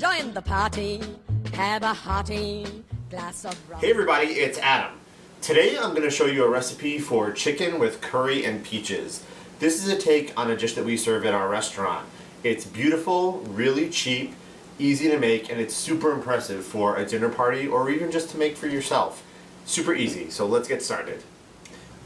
Join the party, have a hearty glass of rum. Hey everybody, it's Adam. Today I'm going to show you a recipe for chicken with curry and peaches. This is a take on a dish that we serve at our restaurant. It's beautiful, really cheap, easy to make, and it's super impressive for a dinner party or even just to make for yourself. Super easy, so let's get started.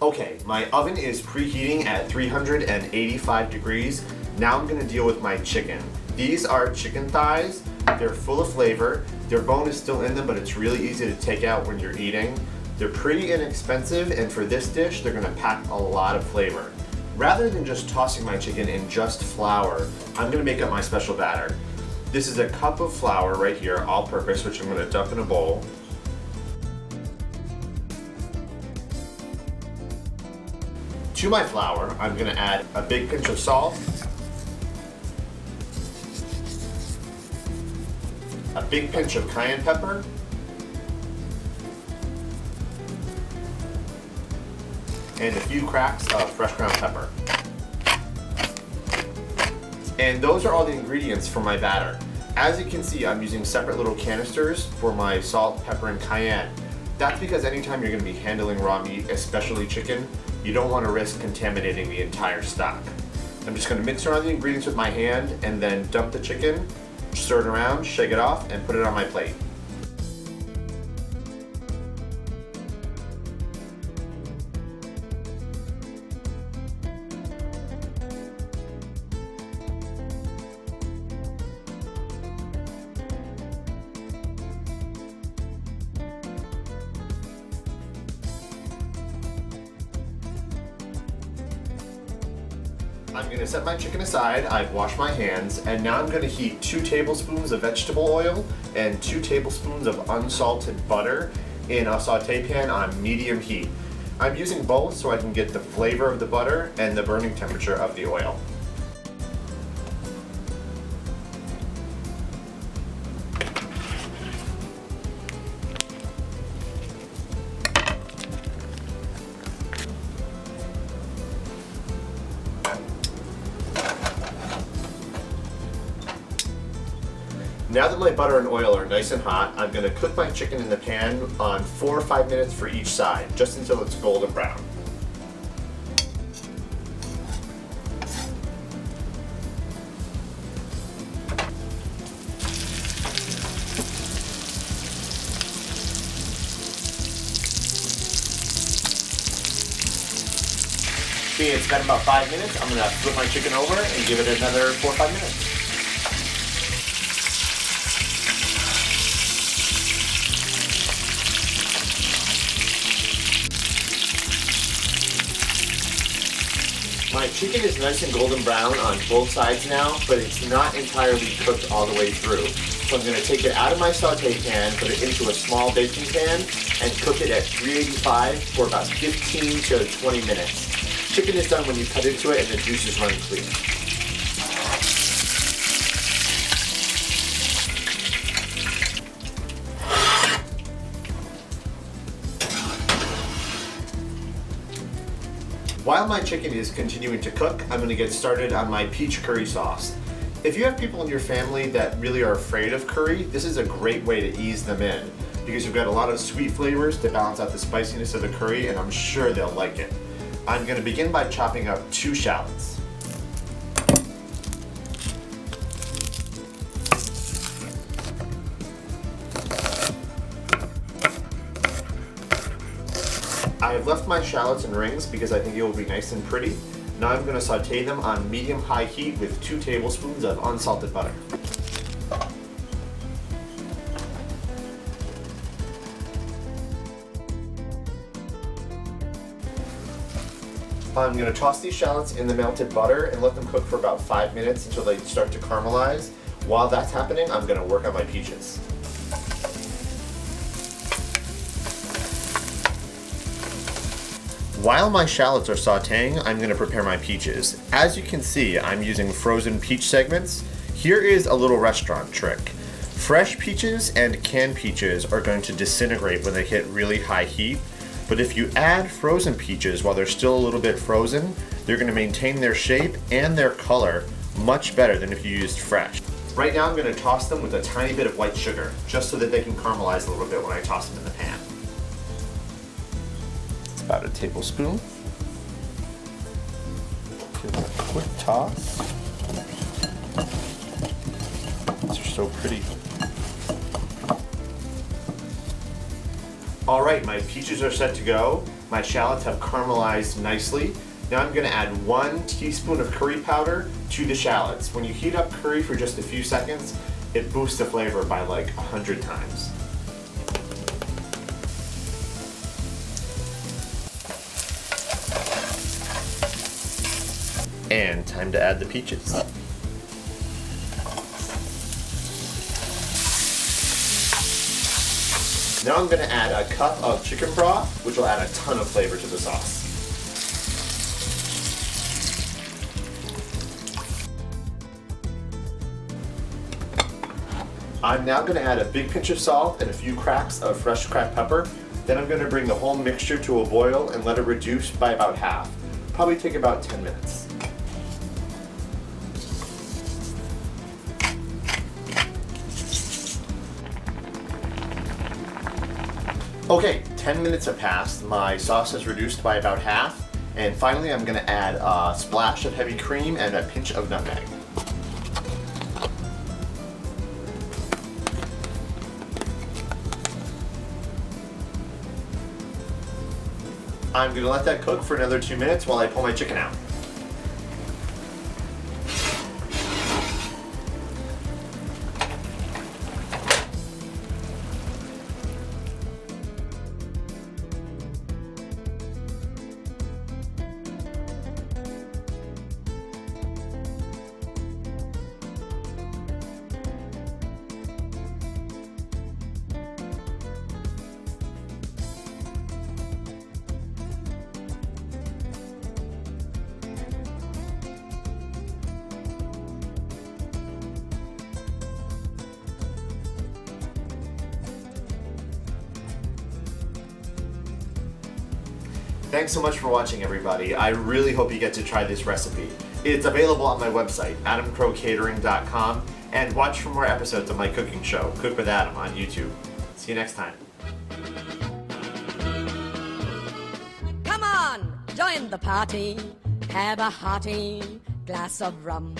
Okay, my oven is preheating at 385 degrees. Now I'm going to deal with my chicken. These are chicken thighs. They're full of flavor. Their bone is still in them, but it's really easy to take out when you're eating. They're pretty inexpensive, and for this dish, they're going to pack a lot of flavor. Rather than just tossing my chicken in just flour, I'm going to make up my special batter. This is a cup of flour right here, all-purpose, which I'm going to dump in a bowl. To my flour, I'm going to add a big pinch of salt, a big pinch of cayenne pepper, and a few cracks of fresh ground pepper. And those are all the ingredients for my batter. As you can see, I'm using separate little canisters for my salt, pepper, and cayenne. That's because anytime you're going to be handling raw meat, especially chicken, you don't want to risk contaminating the entire stock. I'm just going to mix around the ingredients with my hand and then dump the chicken, stir it around, shake it off, and put it on my plate. I'm going to set my chicken aside. I've washed my hands, and now I'm going to heat 2 tablespoons of vegetable oil and 2 tablespoons of unsalted butter in a saute pan on medium heat. I'm using both so I can get the flavor of the butter and the burning temperature of the oil. Now that my butter and oil are nice and hot, I'm going to cook my chicken in the pan on 4 or 5 minutes for each side, just until it's golden brown. Okay, it's been about 5 minutes. I'm going to flip my chicken over and give it another 4 or 5 minutes. My chicken is nice and golden brown on both sides now, but it's not entirely cooked all the way through. So I'm going to take it out of my saute pan, put it into a small baking pan, and cook it at 385 for about 15 to 20 minutes. Chicken is done when you cut into it and the juices run clear. While my chicken is continuing to cook, I'm going to get started on my peach curry sauce. If you have people in your family that really are afraid of curry, this is a great way to ease them in because you've got a lot of sweet flavors to balance out the spiciness of the curry, and I'm sure they'll like it. I'm going to begin by chopping up 2 shallots. I have left my shallots in rings because I think it will be nice and pretty. Now I'm going to saute them on medium-high heat with 2 tablespoons of unsalted butter. I'm going to toss these shallots in the melted butter and let them cook for about 5 minutes until they start to caramelize. While that's happening, I'm going to work on my peaches. While my shallots are sauteing, I'm going to prepare my peaches. As you can see, I'm using frozen peach segments. Here is a little restaurant trick. Fresh peaches and canned peaches are going to disintegrate when they hit really high heat, but if you add frozen peaches while they're still a little bit frozen, they're going to maintain their shape and their color much better than if you used fresh. Right now I'm going to toss them with a tiny bit of white sugar, just so that they can caramelize a little bit when I toss them in the pan. It's about a tablespoon. Give it a quick toss. These are so pretty. Alright, my peaches are set to go. My shallots have caramelized nicely. Now I'm going to add 1 teaspoon of curry powder to the shallots. When you heat up curry for just a few seconds, it boosts the flavor by like 100 times. And time to add the peaches. Now I'm going to add a cup of chicken broth, which will add a ton of flavor to the sauce. I'm now going to add a big pinch of salt and a few cracks of fresh cracked pepper. Then I'm going to bring the whole mixture to a boil and let it reduce by about half. Probably take about 10 minutes. Okay, 10 minutes have passed. My sauce has reduced by about half. And finally, I'm going to add a splash of heavy cream and a pinch of nutmeg. I'm going to let that cook for another 2 minutes while I pull my chicken out. Thanks so much for watching, everybody. I really hope you get to try this recipe. It's available on my website, adamcrowcatering.com, and watch for more episodes of my cooking show, Cook with Adam, on YouTube. See you next time. Come on, join the party. Have a hearty glass of rum.